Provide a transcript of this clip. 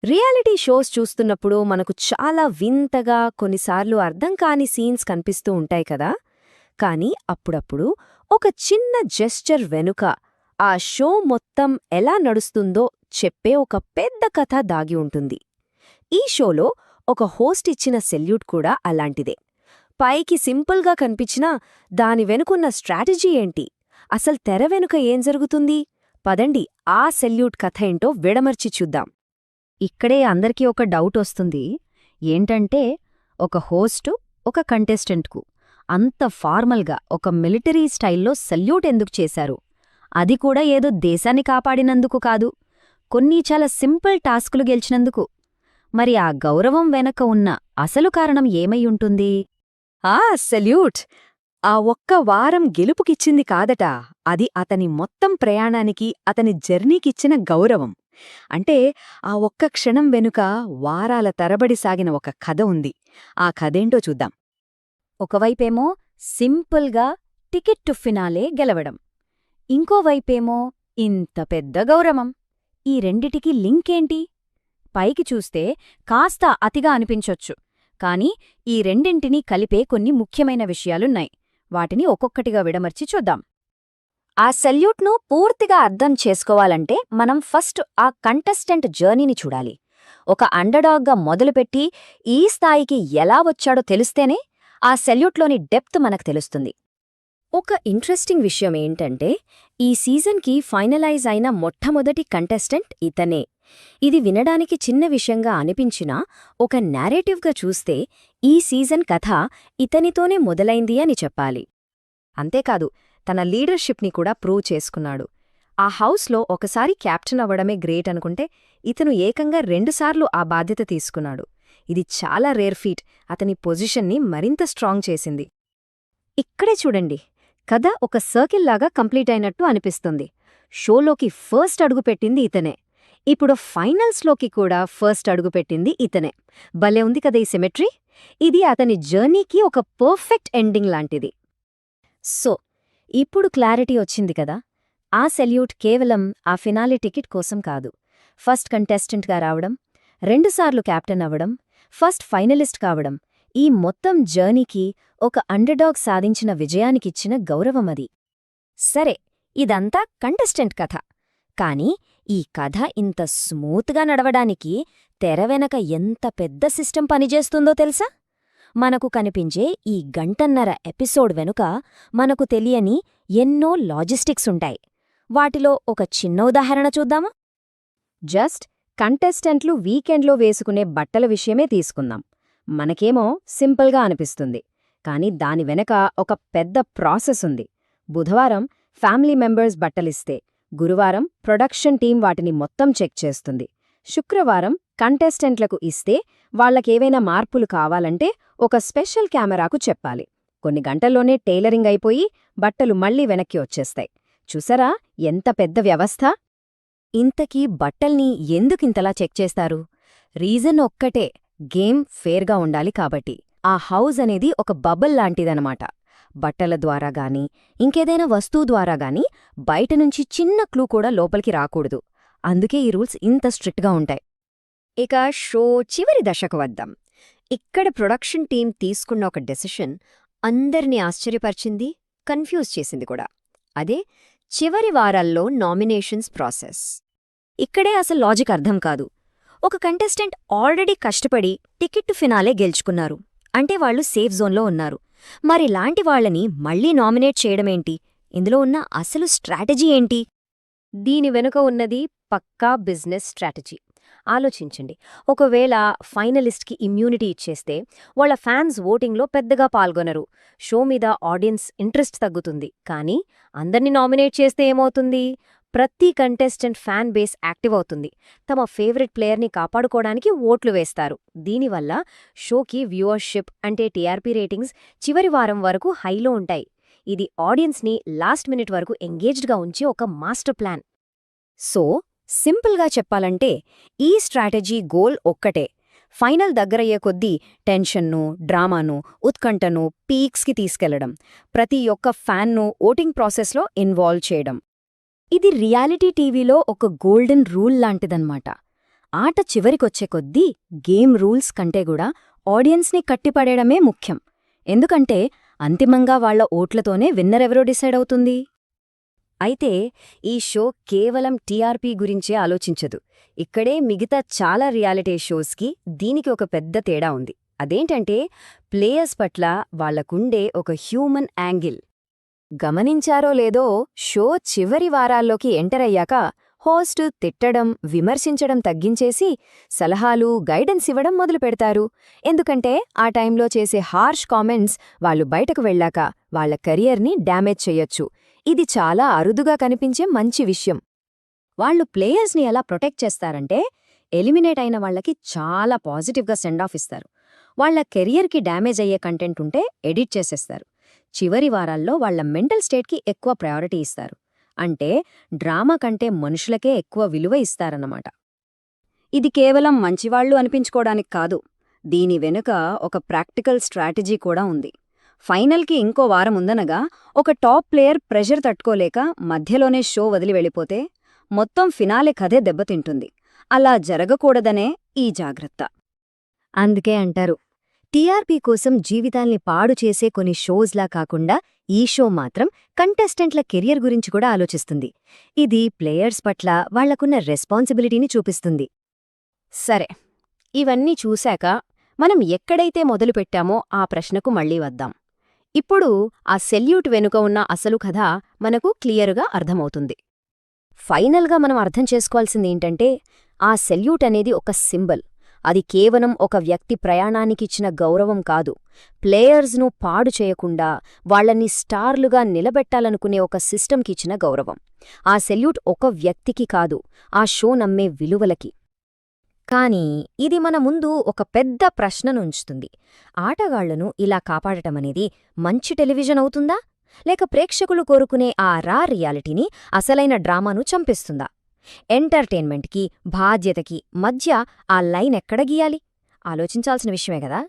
Reality shows చూస్తున్నప్పుడు మనకు చాలా వింతగా కొన్నిసార్లు అర్థం కాని సీన్స్ కనిపిస్తూ ఉంటాయి కదా కానీ అప్పుడప్పుడు ఒక చిన్న జెస్చర్ వెనుక ఆ షో మొత్తం ఎలా నడుస్తుందో చెప్పే ఒక పెద్ద కథ దాగి ఉంటుంది. ఈ షోలో ఒక హోస్ట్ ఇచ్చిన సెల్యూట్ కూడా అలాంటిదే. పైకి సింపుల్గా కనిపించినా దాని వెనుకున్న స్ట్రాటజీ ఏంటి, అసలు తెర వెనుక ఏం జరుగుతుంది? పదండి ఆ సెల్యూట్ కథ ఏంటో విడమర్చి చూద్దాం. ఇక్కడే అందరికీ ఒక డౌట్ వస్తుంది. ఏంటంటే, ఒక హోస్టు ఒక కంటెస్టెంట్కు అంత ఫార్మల్గా ఒక మిలిటరీ స్టైల్లో సల్యూట్ ఎందుకు చేశారు? అది కూడా ఏదో దేశాన్ని కాపాడినందుకు కాదు, కొన్ని చాలా సింపుల్ టాస్కులు గెలిచినందుకు. మరి ఆ గౌరవం వెనక ఉన్న అసలు కారణం ఏమై ఉంటుంది? ఆ సెల్యూట్ ఆ ఒక్క వారం గెలుపుకిచ్చింది కాదట, అది అతని మొత్తం ప్రయాణానికి, అతని జర్నీకిచ్చిన గౌరవం. అంటే ఆ ఒక్క క్షణం వెనుక వారాల తరబడి సాగిన ఒక కథ ఉంది. ఆ కథేంటో చూద్దాం. ఒకవైపేమో సింపుల్గా టికెట్ టు ఫినాలే గెలవడం, ఇంకోవైపేమో ఇంత పెద్ద గౌరవం. ఈ రెండిటికి లింకేంటి? పైకి చూస్తే కాస్త అతిగా అనిపించొచ్చు, కాని ఈ రెండింటినీ కలిపే కొన్ని ముఖ్యమైన విషయాలున్నాయి. వాటిని ఒక్కొక్కటిగా విడమర్చి చూద్దాం. ఆ సెల్యూట్ను పూర్తిగా అర్థం చేసుకోవాలంటే మనం ఫస్ట్ ఆ కంటెస్టెంట్ జర్నీని చూడాలి. ఒక అండర్డాగ్గా మొదలుపెట్టి ఈ స్థాయికి ఎలా వచ్చాడో తెలిస్తేనే ఆ సెల్యూట్లోని డెప్త్ మనకు తెలుస్తుంది. ఒక ఇంట్రెస్టింగ్ విషయం ఏంటంటే, ఈ సీజన్కి ఫైనలైజ్ అయిన మొట్టమొదటి కంటెస్టెంట్ ఇతనే. ఇది వినడానికి చిన్న విషయంగా అనిపించినా ఒక నేరేటివ్గా చూస్తే ఈ సీజన్ కథ ఇతనితోనే మొదలైంది అని చెప్పాలి. అంతేకాదు, తన లీడర్షిప్ని కూడా ప్రూవ్ చేసుకున్నాడు. ఆ హౌస్లో ఒకసారి క్యాప్టెన్ అవ్వడమే గ్రేట్ అనుకుంటే, ఇతను ఏకంగా 2 సార్లు ఆ బాధ్యత తీసుకున్నాడు. ఇది చాలా రేర్ ఫీట్, అతని పొజిషన్ని మరింత స్ట్రాంగ్ చేసింది. ఇక్కడే చూడండి, కథ ఒక సర్కిల్లాగా కంప్లీట్ అయినట్టు అనిపిస్తుంది. షోలోకి ఫస్ట్ అడుగుపెట్టింది ఇతనే, ఇప్పుడు ఫైనల్స్లోకి కూడా ఫస్ట్ అడుగుపెట్టింది ఇతనే. భలే ఉంది కదా ఈ సిమెట్రీ! ఇది అతని జర్నీకి ఒక పర్ఫెక్ట్ ఎండింగ్ లాంటిది. సో ఇప్పుడు క్లారిటీ వచ్చింది కదా, ఆ సెల్యూట్ కేవలం ఆ ఫినాలే టికెట్ కోసం కాదు, ఫస్ట్ కంటెస్టెంట్గా రావడం, 2 సార్లు క్యాప్టెన్ అవ్వడం, ఫస్ట్ ఫైనలిస్ట్ కావడం, ఈ మొత్తం జర్నీకి ఒక అండర్డాగ్ సాధించిన విజయానికిచ్చిన గౌరవమది. సరే, ఇదంతా కంటెస్టెంట్ కథ. కానీ ఈ కథ ఇంత స్మూత్గా నడవడానికి తెర వెనక ఎంత పెద్ద సిస్టమ్ పనిచేస్తుందో తెలుసా? మనకు కనిపించే ఈ గంటన్నర ఎపిసోడ్ వెనుక మనకు తెలియని ఎన్నో లాజిస్టిక్స్ ఉంటాయి. వాటిలో ఒక చిన్న ఉదాహరణ చూద్దామా? జస్ట్ కంటెస్టెంట్లు వీకెండ్లో వేసుకునే బట్టల విషయమే తీసుకుందాం. మనకేమో సింపుల్గా అనిపిస్తుంది, కానీ దాని వెనక ఒక పెద్ద ప్రాసెస్ ఉంది. బుధవారం ఫ్యామిలీ మెంబర్స్ బట్టలిస్తే, గురువారం ప్రొడక్షన్ టీం వాటిని మొత్తం చెక్ చేస్తుంది, శుక్రవారం కంటెస్టెంట్లకు ఇస్తే వాళ్లకేవైనా మార్పులు కావాలంటే ఒక స్పెషల్ కెమెరాకు చెప్పాలి. కొన్ని గంటల్లోనే టైలరింగ్ అయిపోయి బట్టలు మళ్లీ వెనక్కి వచ్చేస్తాయి. చూసారా ఎంత పెద్ద వ్యవస్థ? ఇంతకీ బట్టల్ని ఎందుకింతలా చెక్ చేస్తారు? రీజన్ ఒక్కటే, గేమ్ ఫేర్గా ఉండాలి కాబట్టి. ఆ హౌజ్ అనేది ఒక బబుల్ లాంటిదనమాట. బట్టల ద్వారా గానీ ఇంకేదైనా వస్తువు ద్వారా గానీ బయటనుంచి చిన్న క్లూ కూడా లోపలికి రాకూడదు. అందుకే ఈ రూల్స్ ఇంత స్ట్రిక్ట్గా ఉంటాయి. ఇక షో చివరి దశకు వద్దాం. ఇక్కడ ప్రొడక్షన్ టీం తీసుకున్న ఒక డెసిషన్ అందరినీ ఆశ్చర్యపరిచింది, కన్ఫ్యూజ్ చేసింది కూడా. అదే చివరి వారాల్లో నామినేషన్స్ ప్రాసెస్. ఇక్కడే అసలు లాజిక్ అర్థం కాదు. ఒక కంటెస్టెంట్ ఆల్రెడీ కష్టపడి టికెట్ టు ఫినాలే గెలుచుకున్నారు అంటే వాళ్ళు సేఫ్ జోన్లో ఉన్నారు. మరిలాంటి వాళ్లని మళ్లీ నామినేట్ చేయడమేంటి? ఇందులో ఉన్న అసలు స్ట్రాటజీ ఏంటి? దీని వెనుక ఉన్నది పక్కా బిజినెస్ స్ట్రాటజీ. ఆలోచించండి, ఒకవేళ ఫైనలిస్ట్కి ఇమ్యూనిటీ ఇచ్చేస్తే వాళ్ళ ఫ్యాన్స్ ఓటింగ్లో పెద్దగా పాల్గొనరు, షో మీద ఆడియన్స్ ఇంట్రెస్ట్ తగ్గుతుంది. కానీ అందర్నీ నామినేట్ చేస్తే ఏమవుతుంది? ప్రతి కంటెస్టెంట్ ఫ్యాన్ బేస్ యాక్టివ్ అవుతుంది, తమ ఫేవరెట్ ప్లేయర్ని కాపాడుకోవడానికి ఓట్లు వేస్తారు. దీనివల్ల షోకి వ్యూవర్షిప్ అంటే టీఆర్పీ రేటింగ్స్ చివరి వారం వరకు హైలో ఉంటాయి. ఇది ఆడియన్స్ని లాస్ట్ మినిట్ వరకు ఎంగేజ్డ్గా ఉంచి ఒక మాస్టర్ ప్లాన్. సో సింపుల్గా చెప్పాలంటే ఈ స్ట్రాటజీ గోల్ ఒక్కటే, ఫైనల్ దగ్గరయ్యే కొద్దీ టెన్షన్ను, డ్రామాను, ఉత్కంఠను పీక్స్కి తీసుకెళ్లడం, ప్రతి ఒక్క ఫ్యాన్ను ఓటింగ్ ప్రాసెస్లో ఇన్వాల్వ్ చేయడం. ఇది రియాలిటీ టీవీలో ఒక గోల్డెన్ రూల్ లాంటిదన్నమాట. ఆట చివరికొచ్చే కొద్దీ గేమ్ రూల్స్ కంటే కూడా ఆడియన్స్ని కట్టిపడేయడమే ముఖ్యం. ఎందుకంటే అంతిమంగా వాళ్ల ఓట్లతోనే విన్నరెవరో డిసైడ్ అవుతుంది. అయితే ఈ షో కేవలం టీఆర్పీ గురించే ఆలోచించదు. ఇక్కడే మిగతా చాలా రియాలిటీ షోస్కి దీనికి ఒక పెద్ద తేడా ఉంది. అదేంటంటే ప్లేయర్స్ పట్ల వాళ్లకుండే ఒక హ్యూమన్ యాంగిల్. గమనించారో లేదో, షో చివరి వారాల్లోకి ఎంటర్ అయ్యాక హోస్ట్ తిట్టడం, విమర్శించడం తగ్గించేసి సలహాలు, గైడెన్స్ ఇవ్వడం మొదలుపెడతారు. ఎందుకంటే ఆ టైంలో చేసే హార్ష్ కామెంట్స్ వాళ్లు బయటకు వెళ్ళాక వాళ్ల కెరియర్ని డ్యామేజ్ చెయ్యొచ్చు. ఇది చాలా అరుదుగా కనిపించే మంచి విషయం. వాళ్లు ప్లేయర్స్ని ఎలా ప్రొటెక్ట్ చేస్తారంటే, ఎలిమినేట్ అయిన వాళ్లకి చాలా పాజిటివ్గా సెండ్ ఆఫ్ ఇస్తారు. వాళ్ల కెరియర్కి డ్యామేజ్ అయ్యే కంటెంట్ ఉంటే ఎడిట్ చేసేస్తారు. చివరి వారాల్లో వాళ్ల మెంటల్ స్టేట్కి ఎక్కువ ప్రయారిటీ ఇస్తారు. అంటే డ్రామా కంటే మనుషులకే ఎక్కువ విలువ ఇస్తారన్నమాట. ఇది కేవలం మంచివాళ్లు అనిపించుకోవడానికి కాదు. దీని వెనుక ఒక ప్రాక్టికల్ స్ట్రాటజీ కూడా ఉంది. ఫైనల్కి ఇంకో వారం ఉందనగా ఒక టాప్ ప్లేయర్ ప్రెషర్ తట్టుకోలేక మధ్యలోనే షో వదిలి వెళ్ళిపోతే మొత్తం ఫినాలే కథే దెబ్బతింటుంది. అలా జరగకూడదనే ఈ జాగ్రత్త. అందుకే అంటారు, టీఆర్పీ కోసం జీవితాల్ని పాడు చేసే కొన్ని షోస్లా కాకుండా ఈ షో మాత్రం కంటెస్టెంట్ల కెరియర్ గురించి కూడా ఆలోచిస్తుంది. ఇది ప్లేయర్స్ పట్ల వాళ్లకున్న రెస్పాన్సిబిలిటీని చూపిస్తుంది. సరే, ఇవన్నీ చూశాక మనం ఎక్కడైతే మొదలుపెట్టామో ఆ ప్రశ్నకు మళ్లీ వద్దాం. ఇప్పుడు ఆ సెల్యూట్ వెనుక ఉన్న అసలు కథ మనకు క్లియరుగా అర్థమవుతుంది. ఫైనల్గా మనం అర్థం చేసుకోవాల్సిందేంటంటే, ఆ సెల్యూట్ అనేది ఒక సింబల్. అది కేవలం ఒక వ్యక్తి ప్రయాణానికిచ్చిన గౌరవం కాదు. ప్లేయర్స్ను పాడు చేయకుండా వాళ్లని స్టార్లుగా నిలబెట్టాలనుకునే ఒక సిస్టమ్కిచ్చిన గౌరవం. ఆ సెల్యూట్ ఒక వ్యక్తికి కాదు, ఆ షో నమ్మే విలువలకి. కానీ ఇది మన ముందు ఒక పెద్ద ప్రశ్ననుంచుతుంది. ఆటగాళ్లను ఇలా కాపాడటమనేది మంచి టెలివిజన్ అవుతుందా? లేక ప్రేక్షకులు కోరుకునే ఆ రా రియాలిటీని, అసలైన డ్రామాను చంపేస్తుందా? ఎంటర్టైన్మెంట్కి, బాధ్యతకి మధ్య ఆ లైన్ ఎక్కడ గీయాలి? ఆలోచించాల్సిన విషయమే కదా.